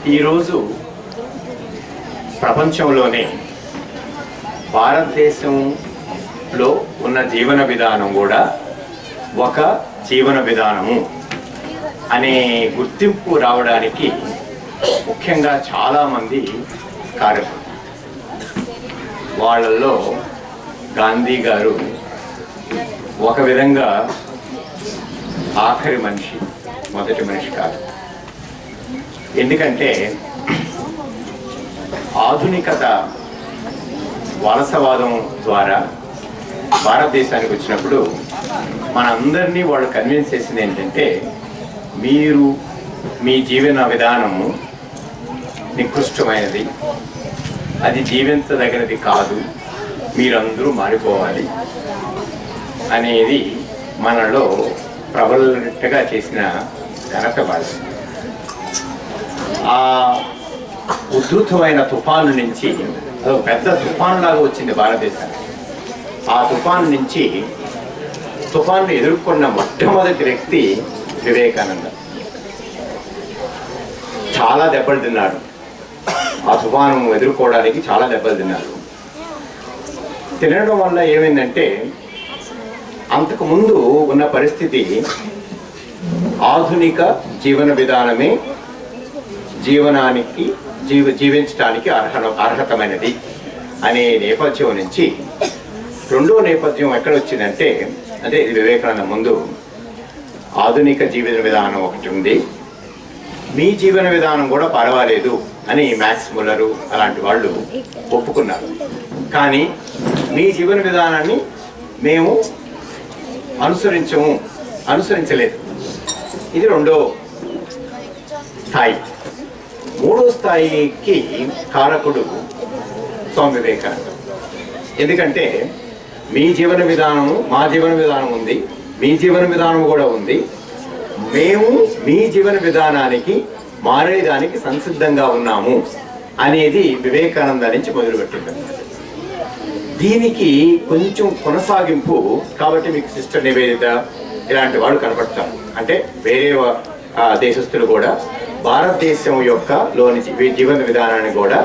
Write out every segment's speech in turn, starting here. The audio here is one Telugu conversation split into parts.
ఈరోజు ప్రపంచంలోనే భారతదేశంలో ఉన్న జీవన విధానం కూడా ఒక జీవన విధానము అనే గుర్తింపు రావడానికి ముఖ్యంగా చాలామంది కారకులు. వాళ్ళల్లో గాంధీ గారు ఒక విధంగా ఆఖరి మనిషి, మొదటి మనిషి కాదు. ఎందుకంటే ఆధునికత వలసవాదం ద్వారా భారతదేశానికి వచ్చినప్పుడు మనందరినీ వాళ్ళు కన్విన్స్ చేసింది ఏంటంటే, మీరు మీ జీవన విధానము నికృష్టమైనది, అది జీవించదగినది కాదు, మీరందరూ మారిపోవాలి అనేది మనలో ప్రబలంగా చేసిన ఘనత వాళ్ళు. ఆ ఉద్ధృతమైన తుఫాను నుంచి, అది పెద్ద తుఫాను లాగా వచ్చింది భారతదేశానికి. ఆ తుఫాను నుంచి తుఫాను ఎదుర్కొన్న మొట్టమొదటి వ్యక్తి వివేకానంద. చాలా దెబ్బలు తిన్నాడు, ఆ తుఫాను ఎదుర్కోవడానికి చాలా దెబ్బలు తిన్నారు. తినడం వల్ల ఏమైందంటే, అంతకుముందు ఉన్న పరిస్థితి ఆధునిక జీవన విధానమే జీవనానికి జీవించడానికి అర్హతమైనది అనే నేపథ్యం నుంచి రెండో నేపథ్యం ఎక్కడ వచ్చిందంటే, అదే వివేకానంద ముందు ఆధునిక జీవన విధానం ఒకటి ఉంది, మీ జీవన విధానం కూడా పర్వాలేదు అని మ్యాక్స్ ముల్లరు అలాంటి వాళ్ళు ఒప్పుకున్నారు. కానీ మీ జీవన విధానాన్ని మేము అనుసరించలేదు. ఇది రెండో స్థాయి. మూడో స్థాయికి కారకుడు స్వామి వివేకానంద. ఎందుకంటే మీ జీవన విధానము, మా జీవన విధానం ఉంది, మీ జీవన విధానం కూడా ఉంది, మేము మీ జీవన విధానానికి మారేదానికి సంసిద్ధంగా ఉన్నాము అనేది వివేకానంద నుంచి మొదలుపెట్టింది. దీనికి కొంచెం కొనసాగింపు కాబట్టి మీకు సిస్టర్ నివేదిత ఇలాంటి వాళ్ళు కనపడతారు. అంటే వేరే దేశస్తులు కూడా భారతదేశం యొక్క లోని జీవన విధానాన్ని కూడా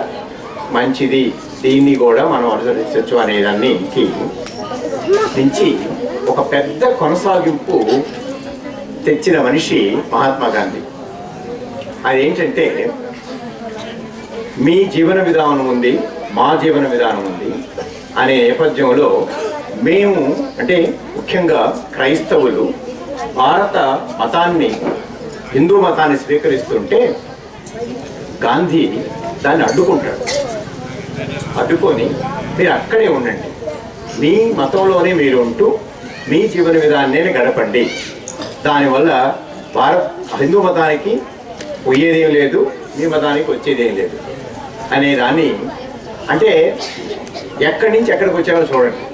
మంచిది, దీన్ని కూడా మనం అనుసరించవచ్చు అనే దానికి నుంచి ఒక పెద్ద కొనసాగింపు తెచ్చిన మనిషి మహాత్మా గాంధీ. అదేంటంటే, మీ జీవన విధానం ఉంది, మా జీవన విధానం ఉంది అనే నేపథ్యంలో మేము, అంటే ముఖ్యంగా క్రైస్తవులు భారత మతాన్ని, హిందూ మతాన్ని స్వీకరిస్తుంటే గాంధీ దాన్ని అడ్డుకుంటాడు. అడ్డుకొని మీరు అక్కడే ఉండండి, మీ మతంలోనే మీరు ఉంటూ మీ జీవన విధానాన్ని గడపండి, దానివల్ల హిందూ మతానికి పోయేదేం లేదు, మీ మతానికి వచ్చేదేం లేదు అనేదాన్ని, అంటే ఎక్కడి నుంచి ఎక్కడికి వచ్చారో చూడండి.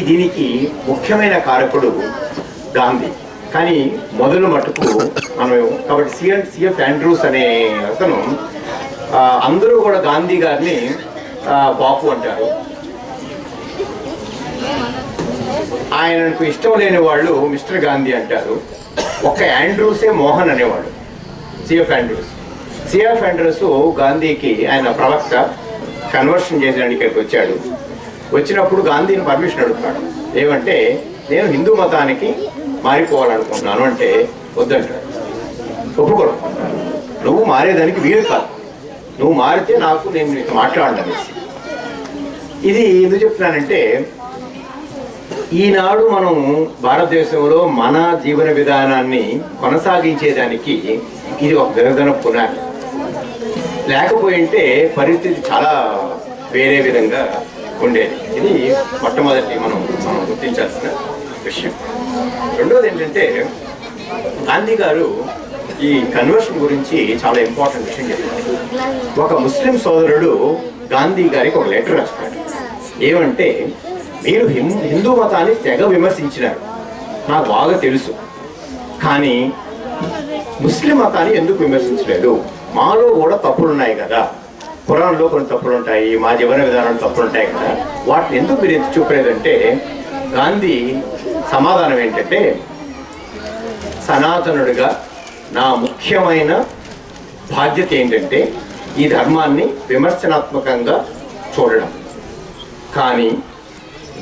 దీనికి ముఖ్యమైన కారకుడు గాంధీ. కానీ మొదలు మటుకు మనం కాబట్టి సిఎఫ్ ఆండ్రూస్ అనే అతను, అందరూ కూడా గాంధీ గారిని బాపు అంటారు. ఆయనకు ఇష్టం లేని వాళ్ళు మిస్టర్ గాంధీ అంటారు. ఒక్క ఆండ్రూసే మోహన్ అనేవాడు, సిఎఫ్ ఆండ్రూస్. సిఎఫ్ ఆండ్రూస్ గాంధీకి, ఆయన ప్రవక్త, కన్వర్షన్ చేసేదానికి ఇక్కడికి వచ్చాడు. వచ్చినప్పుడు గాంధీని పర్మిషన్ అడుగుతాడు. ఏమంటే, నేను హిందూ మతానికి మారిపోవాలనుకుంటున్నాను అంటే వద్దంటాడు, ఒప్పుకోడు. నువ్వు మారేదానికి వీలు కాదు, నువ్వు మారితే నేను నీకు మాట్లాడనేసి. ఇది ఎందుకు చెప్తున్నానంటే, ఈనాడు మనం భారతదేశంలో మన జీవన విధానాన్ని కొనసాగించేదానికి ఇది ఒక విధమైన పునాది. లేకపోయింటే పరిస్థితి చాలా వేరే విధంగా ఉండేది. ఇది మొట్టమొదటి మనం గుర్తించాల్సిన విషయం. రెండోది ఏంటంటే, గాంధీ గారు ఈ కన్వర్షన్ గురించి చాలా ఇంపార్టెంట్ విషయం చెప్పారు. ఒక ముస్లిం సోదరుడు గాంధీ గారికి ఒక లెటర్ రాస్తాడు. ఏమంటే, మీరు హిందూ మతాన్ని తెగ విమర్శించినారు, నాకు బాగా తెలుసు, కానీ ముస్లిం మతాన్ని ఎందుకు విమర్శించలేదు? మాలో కూడా తప్పులు ఉన్నాయి కదా, ఖురాన్లో కొన్ని తప్పులు ఉంటాయి, మా జీవన విధానంలో తప్పులు ఉంటాయి కదా, వాటిని ఎందుకు మీరు ఎత్తి చూపలేదంటే, గాంధీ సమాధానం ఏంటంటే, సనాతనుడిగా నా ముఖ్యమైన బాధ్యత ఏంటంటే ఈ ధర్మాన్ని విమర్శనాత్మకంగా చూడడం. కానీ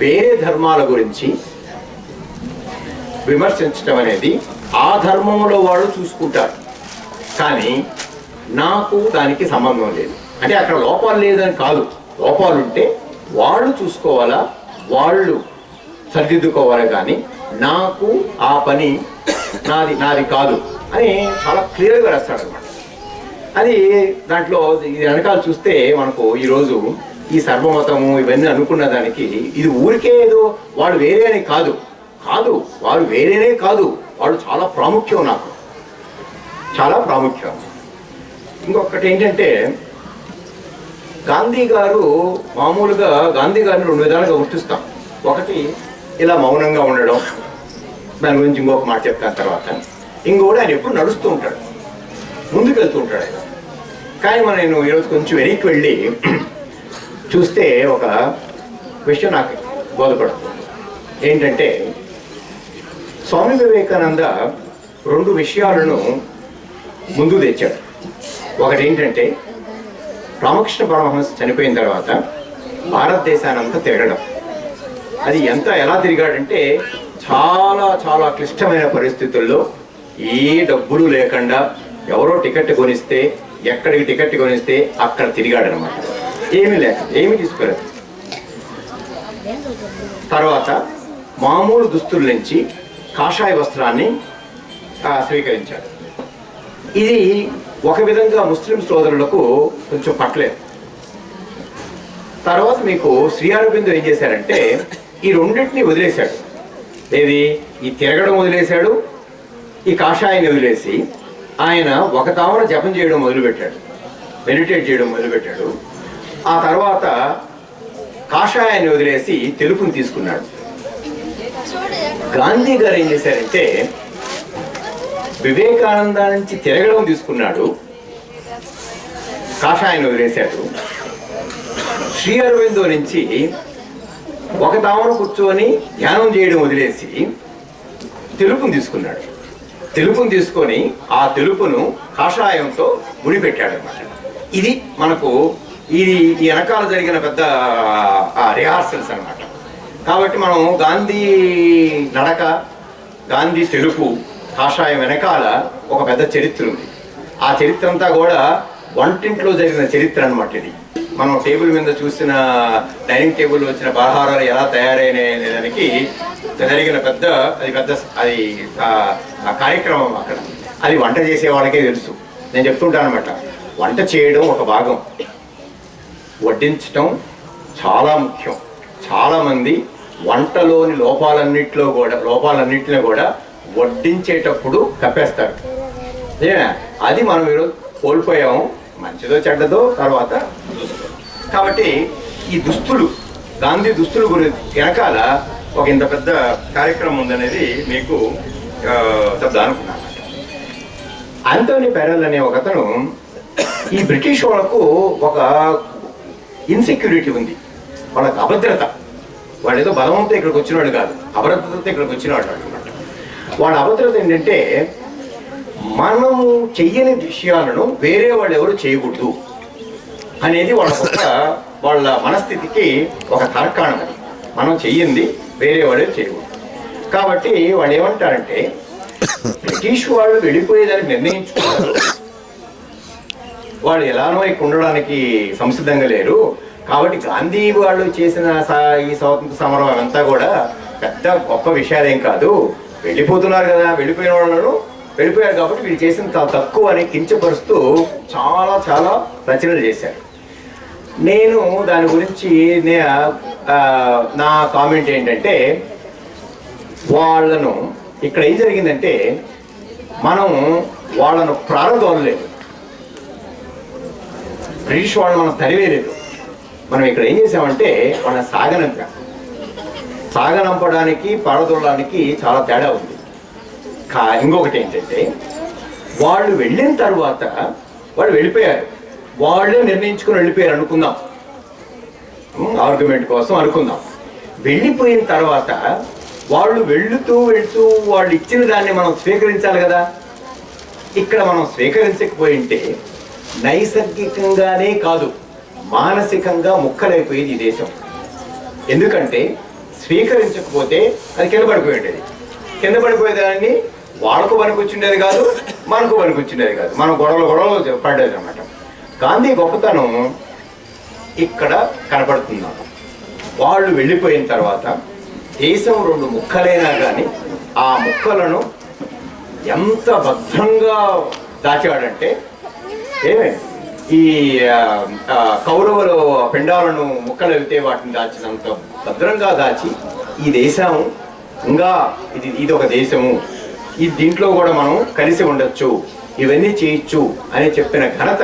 వేరే ధర్మాల గురించి విమర్శించడం అనేది ఆ ధర్మంలో వాళ్ళు చూసుకుంటారు, కానీ నాకు దానికి సంబంధం లేదు. అంటే అక్కడ లోపాలు లేదని కాదు, లోపాలు ఉంటే వాళ్ళు చూసుకోవాలా, వాళ్ళు సరిదిద్దుకోవాలి, కానీ నాకు ఆ పని నాది కాదు అని చాలా క్లియర్గా రాస్తాడు అనమాట. అది దాంట్లో ఇది వెనకాల చూస్తే మనకు ఈరోజు ఈ సర్వమతము ఇవన్నీ అనుకున్న దానికి ఇది ఊరికే ఏదో వాడు వేరే అని కాదు, వాడు వేరేనే కాదు, వాడు చాలా ప్రాముఖ్యం, నాకు చాలా ప్రాముఖ్యం. ఇంకొకటి ఏంటంటే గాంధీ గారు, మామూలుగా గాంధీ గారిని 2 విధాలుగా గుర్తిస్తాం. ఒకటి ఇలా మౌనంగా ఉండడం, దాని గురించి ఇంకొక మాట చెప్తాను తర్వాత. ఇంకొకటి ఆయన ఎప్పుడు నడుస్తూ ఉంటాడు, ముందుకు వెళ్తూ ఉంటాడు ఆయన. కానీ నేను ఈరోజు కొంచెం వెనక్కి వెళ్ళి చూస్తే ఒక విషయం నాకు బోధపడుతుంది. ఏంటంటే స్వామి వివేకానంద 2 విషయాలను ముందు తెచ్చాడు. ఒకటి ఏంటంటే రామకృష్ణ పరమహంస చనిపోయిన తర్వాత భారతదేశానంతా తిరగడం. అది ఎలా తిరిగాడంటే చాలా చాలా క్లిష్టమైన పరిస్థితుల్లో ఏ డబ్బులు లేకుండా ఎవరో టికెట్ కొనిస్తే, ఎక్కడికి టికెట్ కొనిస్తే అక్కడ తిరిగాడు అనమాట. ఏమీ లేక, ఏమీ తీసుకోలేదు. తర్వాత మామూలు దుస్తుల నుంచి కాషాయ వస్త్రాన్ని స్వీకరించాడు. ఇది ఒక విధంగా ముస్లిం సోదరులకు కొంచెం పట్టలేదు. తర్వాత మీకు శ్రీ అరబిందో ఏం చేశారంటే ఈ రెండింటిని వదిలేశాడు. ఏది, ఈ తిరగడం వదిలేశాడు, ఈ కాషాయాన్ని వదిలేసి ఆయన ఒక తావన జపం చేయడం మొదలుపెట్టాడు, మెడిటేట్ చేయడం మొదలుపెట్టాడు. ఆ తర్వాత కాషాయాన్ని వదిలేసి తెలుపుని తీసుకున్నాడు. గాంధీ గారు ఏం చేశారంటే వివేకానంద నుంచి తిరగడం తీసుకున్నాడు, కాషాయాన్ని వదిలేశాడు. శ్రీ అరవిందో నుంచి ఒక తావన కూర్చొని ధ్యానం చేయడం వదిలేసి తెలుపుని తీసుకున్నాడు. తెలుపుని తీసుకొని ఆ తెలుపును కాషాయంతో ముడిపెట్టాడు అన్నమాట. ఇది మనకు ఈ వెనకాల జరిగిన పెద్ద రిహార్సల్స్ అన్నమాట. కాబట్టి మనం గాంధీ నడక, గాంధీ తెలుపు, కాషాయం వెనకాల ఒక పెద్ద చరిత్ర ఉంది. ఆ చరిత్ర అంతా కూడా వంటింట్లో జరిగిన చరిత్ర అన్నమాట. ఇది మనం టేబుల్ మీద చూసిన, డైనింగ్ టేబుల్ వచ్చిన పలహారాలు ఎలా తయారైన దానికి జరిగిన పెద్ద కార్యక్రమం అక్కడ. అది వంట చేసే వాళ్ళకే తెలుసు. నేను చెప్తుంటాను అనమాట, వంట చేయడం ఒక భాగం, వడ్డించడం చాలా ముఖ్యం. చాలామంది వంటలోని లోపాలన్నింటినీ కూడా వడ్డించేటప్పుడు కప్పేస్తారు. అది మనం ఈరోజు కోల్పోయాము, మంచిదో చెడ్డదో తర్వాత. కాబట్టి ఈ దుస్తులు, గాంధీ దుస్తులు గురించి వెనకాల ఒక ఇంత పెద్ద కార్యక్రమం ఉందనేది మీకు చెప్తా అనుకున్నాను. ఆంటోనీ పెరెల్ అనే ఒకతను, ఈ బ్రిటిష్ వాళ్ళకు ఒక ఇన్సెక్యూరిటీ ఉంది, వాళ్ళకి అభద్రత. వాళ్ళు ఏదో బలవంతో ఇక్కడికి వచ్చినవాడు కాదు, అభద్రతతో ఇక్కడికి వచ్చినవాడు అనమాట. వాళ్ళ అభద్రత ఏంటంటే మనము చెయ్యని విషయాలను వేరే వాళ్ళు ఎవరు చేయకూడదు అనేది వాళ్ళ మనస్థితికి ఒక తర్కాణం. అది మనం చెయ్యింది వేరే వాళ్ళు చేయకూడదు. కాబట్టి వాళ్ళు ఏమంటారంటే బ్రిటిష్ వాళ్ళు వెళ్ళిపోయేదానికి నిర్ణయించుకున్నారు, వాళ్ళు ఎలానో ఇక్కడ ఉండడానికి సంసిద్ధంగా లేరు. కాబట్టి గాంధీ వాళ్ళు చేసిన ఈ స్వాతంత్ర సమరం అంతా కూడా పెద్ద గొప్ప విషయాలేం కాదు, వెళ్ళిపోతున్నారు కదా, వెళ్ళిపోయారు కాబట్టి వీళ్ళు చేసిన తక్కువ అని కించపరుస్తూ చాలా చాలా రచనలు చేశారు. నేను దాని గురించి నా కామెంట్ ఏంటంటే, వాళ్ళను ఇక్కడ ఏం జరిగిందంటే మనం వాళ్ళను ప్రారంభంలేదు, బ్రిటిష్ వాళ్ళని మనం తరివేయలేదు. మనం ఇక్కడ ఏం చేసామంటే వాళ్ళని సాగనంపడానికి పారదోలడానికి చాలా తేడా ఉంది. ఇంకొకటి ఏంటంటే వాళ్ళు వెళ్ళిన తర్వాత వాళ్ళు వెళ్ళిపోయారు, వాళ్ళే నిర్ణయించుకుని వెళ్ళిపోయారు అనుకుందాం, ఆర్గ్యుమెంట్ కోసం అనుకుందాం. వెళ్ళిపోయిన తర్వాత వాళ్ళు వెళుతూ వాళ్ళు ఇచ్చిన దాన్ని మనం స్వీకరించాలి కదా. ఇక్కడ మనం స్వీకరించకపోయింటే నైసర్గికంగానే కాదు, మానసికంగా ముక్కలైపోయేది ఈ దేశం. ఎందుకంటే స్వీకరించకపోతే అది కింద పడిపోయిండేది. కింద పడిపోయేదాన్ని వాళ్ళకు పనికొచ్చిండేది కాదు, మనకు పనికొచ్చిండేది కాదు. మనం గొడవలు పడ్డది అనమాట. గాంధీ గొప్పతనం ఇక్కడ కనపడుతున్నాం. వాళ్ళు వెళ్ళిపోయిన తర్వాత దేశం 2 ముక్కలైనా కానీ ఆ ముక్కలను ఎంత భద్రంగా దాచాడంటే, ఏమే ఈ కౌరవులు పిండాలను ముక్కలు వెళ్తే వాటిని దాచినంత భద్రంగా దాచి ఈ దేశం ఇంకా ఇది ఒక దేశము, ఈ దీంట్లో కూడా మనం కలిసి ఉండొచ్చు, ఇవన్నీ చేయొచ్చు అని చెప్పిన ఘనత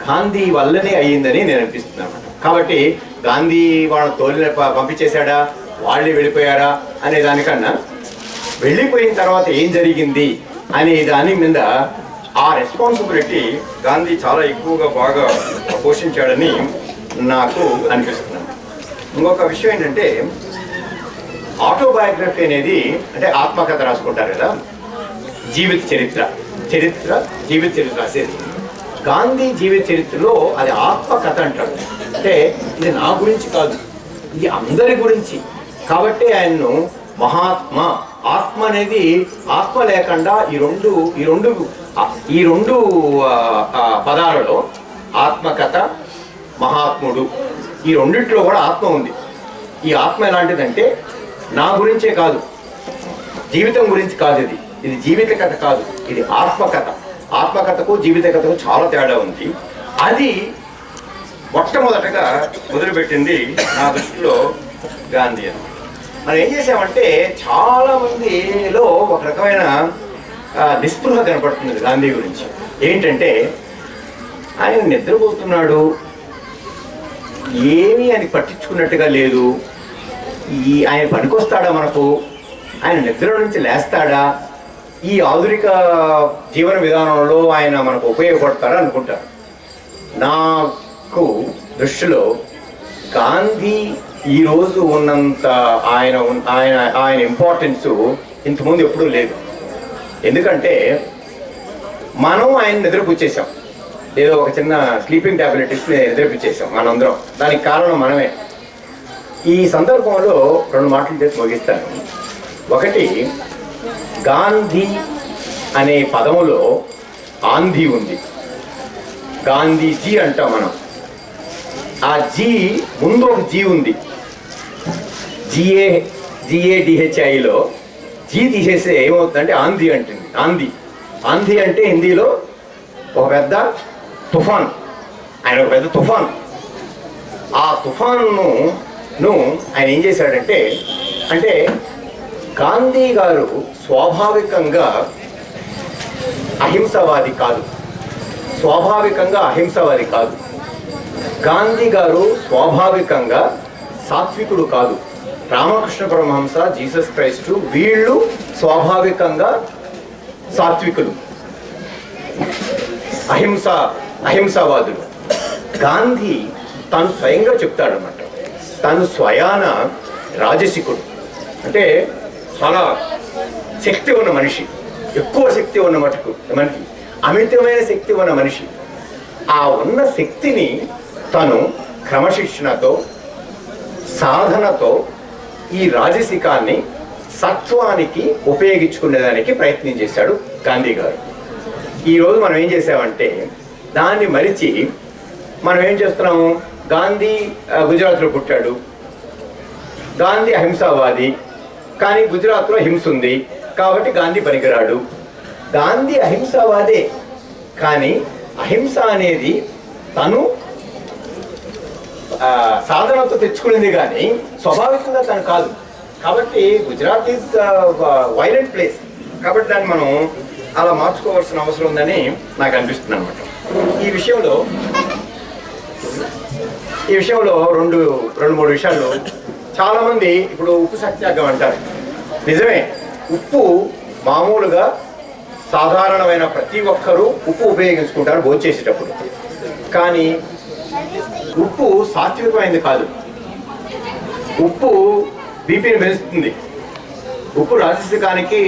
గాంధీ వల్లనే అయ్యిందని నేను అనిపిస్తున్నాను అన్నమాట. కాబట్టి గాంధీ వాళ్ళని తోలిన పంపించేశాడా, వాళ్ళే వెళ్ళిపోయారా అనే దానికన్నా వెళ్ళిపోయిన తర్వాత ఏం జరిగింది అనే దాని మీద ఆ రెస్పాన్సిబిలిటీ గాంధీ చాలా ఎక్కువగా బాగా పోషించాడని నాకు అనిపిస్తున్నాను. ఇంకొక విషయం ఏంటంటే, ఆటోబయోగ్రఫీ అనేది అంటే ఆత్మకథ రాసుకుంటారు కదా, జీవిత చరిత్ర రాసేది. గాంధీ జీవిత చరిత్రలో అది ఆత్మకథ అంటాడు. అంటే ఇది నా గురించి కాదు, ఇది అందరి గురించి. కాబట్టి ఆయన్ను మహాత్మ, ఆత్మ అనేది ఆత్మ లేకుండా ఈ రెండు పదాలలో ఆత్మకథ, మహాత్ముడు, ఈ రెండిట్లో కూడా ఆత్మ ఉంది. ఈ ఆత్మ ఎలాంటిదంటే నా గురించే కాదు, జీవితం గురించి కాదు, ఇది జీవిత కథ కాదు, ఇది ఆత్మకథ. ఆత్మకథకు జీవిత కథకు చాలా తేడా ఉంది. అది మొట్టమొదటగా మొదలుపెట్టింది నా దృష్టిలో గాంధీ అని. మనం ఏం చేసామంటే చాలా మందిలో ఒక రకమైన నిస్పృహ కనపడుతుంది గాంధీ గురించి. ఏంటంటే ఆయన నిద్రపోతున్నాడు, ఏమీ ఆయన పట్టించుకున్నట్టుగా లేదు, ఆయన పనికొస్తాడా మనకు, ఆయన నిద్ర నుంచి లేస్తాడా, ఈ ఆధునిక జీవన విధానంలో ఆయన మనకు ఉపయోగపడతారా అనుకుంటారు. నాకు దృష్టిలో గాంధీ ఈరోజు ఉన్నంత ఆయన ఇంపార్టెన్స్ ఇంతకుముందు ఎప్పుడూ లేదు. ఎందుకంటే మనం ఆయన నిద్రపుచ్చేసాం, ఏదో ఒక చిన్న స్లీపింగ్ టాబ్లెట్ ఇస్తే నిద్రపుచ్చేసాం మనందరం. దానికి కారణం మనమే. ఈ సందర్భంలో 2 మాటలు చేసి ముగిస్తాను. ఒకటి, గాంధీ అనే పదములో ఆంధీ ఉంది. గాంధీజీ అంటాం మనం. ఆ జీ ముందు ఒక జీ ఉంది. GADHIలో జీ తీసేస్తే ఏమవుతుందంటే ఆంధీ అంటుంది. ఆంధీ అంటే హిందీలో ఒక పెద్ద తుఫాన్. ఆయన ఒక పెద్ద తుఫాన్. ఆ తుఫాన్ను ఆయన ఏం చేశాడంటే, అంటే గాంధీ గారు స్వాభావికంగా అహింసవాది కాదు. గాంధీ గారు స్వాభావికంగా సాత్వికుడు కాదు. రామకృష్ణ పరమహంస, జీసస్ క్రైస్టు వీళ్ళు స్వాభావికంగా సాత్వికులు, అహింసావాదులు. గాంధీ తను స్వయంగా చెప్తాడన్నమాట, తను స్వయాన రాజసికుడు. అంటే చాలా శక్తి ఉన్న మనిషి, ఎక్కువ శక్తి ఉన్న మనకి అమితమైన శక్తి ఉన్న మనిషి. ఆ ఉన్న శక్తిని తను క్రమశిక్షణతో, సాధనతో ఈ రాజసికాన్ని సత్వానికి ఉపయోగించుకునేదానికి ప్రయత్నం చేశాడు గాంధీ గారు. ఈరోజు మనం ఏం చేసామంటే దాన్ని మరిచి మనం ఏం చేస్తున్నాము, గాంధీ గుజరాత్లో పుట్టాడు, గాంధీ అహింసావాది, కానీ గుజరాత్లో హింస ఉంది కాబట్టి గాంధీ పనికిరాడు. గాంధీ అహింసావాదే, కానీ అహింస అనేది తను సాధనతో తెచ్చుకునేది కానీ స్వాభావికంగా తను కాదు. కాబట్టి గుజరాత్ ఈజ్ వైలెంట్ ప్లేస్. కాబట్టి దాన్ని మనం అలా మార్చుకోవాల్సిన అవసరం ఉందని నాకు అనిపిస్తుంది అనమాట. ఈ విషయంలో రెండు మూడు విషయాలు చాలామంది ఇప్పుడు ఉప్పు సత్యాగ్రహం అంటారు. నిజమే, ఉప్పు మామూలుగా సాధారణమైన ప్రతి ఒక్కరూ ఉప్పు ఉపయోగించుకుంటారు భోంచేసేటప్పుడు. కానీ ఉప్పు సాత్వికమైనది కాదు. ఉప్పు బీపీని పెంచుతుంది. ఉప్పు రాజసికానికి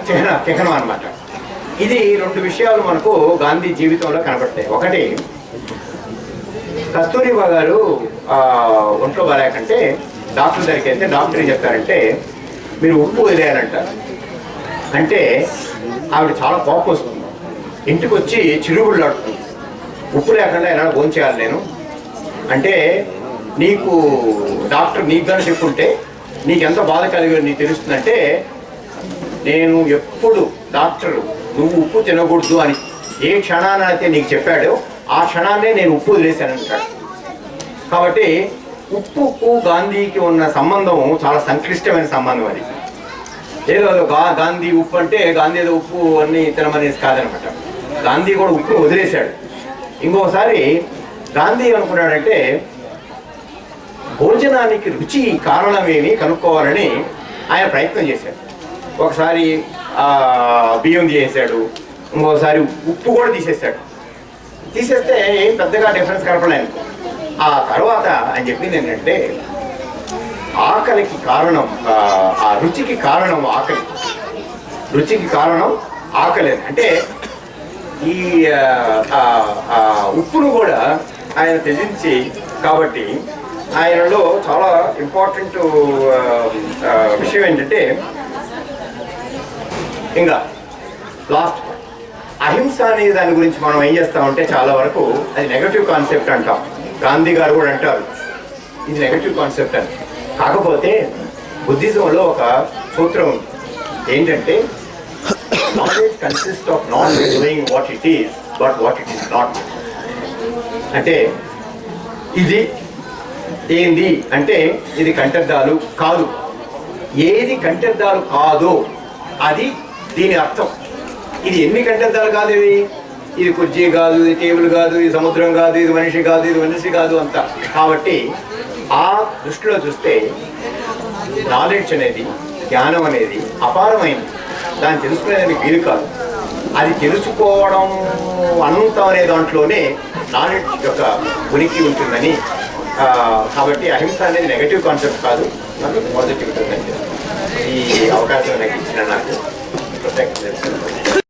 చిహ్నం అన్నమాట. ఇది రెండు విషయాలు మనకు గాంధీ జీవితంలో కనబడతాయి. ఒకటి, కస్తూరిబా గారు ఒంట్లో బాగాలేకంటే డాక్టర్ దగ్గరికి వెళ్తే డాక్టర్ ఏం చెప్తారంటే మీరు ఉప్పు వదిలేయాలంటారు. అంటే ఆవిడ చాలా కోపం వస్తుంది, ఇంటికి వచ్చి చిరుగుళ్ళు ఆడుతుంది, ఉప్పు లేకుండా ఎలా భోంచేయాలి నేను అంటే, నీకు డాక్టర్ నీకు కానీ చెప్పుంటే నీకు ఎంత బాధ కలిగి నీకు తెలుస్తుందంటే, నేను ఎప్పుడు డాక్టరు నువ్వు ఉప్పు తినకూడదు అని ఏ క్షణాన అయితే నీకు చెప్పాడో ఆ క్షణాన్నే నేను ఉప్పు వదిలేశానంటాడు. కాబట్టి ఉప్పుకు గాంధీకి ఉన్న సంబంధం చాలా సంక్లిష్టమైన సంబంధం. అది ఏదో గాంధీ ఉప్పు అంటే గాంధీ ఏదో ఉప్పు అన్ని తినమనేసి కాదనమాట. గాంధీ కూడా ఉప్పును వదిలేశాడు. ఇంకొకసారి గాంధీ అనుకున్నాడంటే భోజనానికి రుచి కారణమేమి కనుక్కోవాలని ఆయన ప్రయత్నం చేశాడు. ఒకసారి బియ్యం తీసేశాడు, ఇంకోసారి ఉప్పు కూడా తీసేస్తే ఏం పెద్దగా డిఫరెన్స్ కనపడలేదు. ఆ తర్వాత ఆయన చెప్పింది ఏంటంటే ఆకలికి కారణం, ఆ రుచికి కారణం ఆకలి, రుచికి కారణం ఆకలి అంటే ఈ ఉప్పును కూడా ఆయన త్యజించి, కాబట్టి ఆయనలో చాలా ఇంపార్టెంట్ విషయం ఏంటంటే, ఇంకా లాస్ట్ అహింస అనే దాని గురించి మనం ఏం చేస్తామంటే చాలా వరకు అది నెగటివ్ కాన్సెప్ట్ అంటాం. గాంధీ గారు కూడా అంటారు ఇది నెగటివ్ కాన్సెప్ట్ అని. కాకపోతే బుద్ధిజంలో ఒక సూత్రం ఉంది, ఏంటంటే knowledge consist of not doing what it is but what it is not. అంటే ఇది ఏంది అంటే ఇది కంఠద్దాలు కాదు, ఏది కంఠద్దాలు కాదో అది దీని అర్థం. ఇది ఎన్ని కంఠద్దాలు కాదు, ఇది కుర్చీ కాదు, ఇది టేబుల్ కాదు, ఇది సముద్రం కాదు, ఇది మనిషి కాదు, ఇది మనిషి కాదు అంతా. కాబట్టి ఆ దృష్టిలో చూస్తే నాలెడ్జ్ అనేది, జ్ఞానం అనేది అపారమైంది, దాన్ని తెలుసుకునేదానికి వీలు కాదు. అది తెలుసుకోవడం అనంతం అనే దాంట్లోనే నాలెడ్జ్ యొక్క ఉనికి ఉంటుందని. కాబట్టి అహింస అనేది నెగటివ్ కాన్సెప్ట్ కాదు, నాకు పాజిటివ్ ఉంటుందని ఈ అవకాశం నాకు ఇచ్చిన నాకు ప్రత్యేక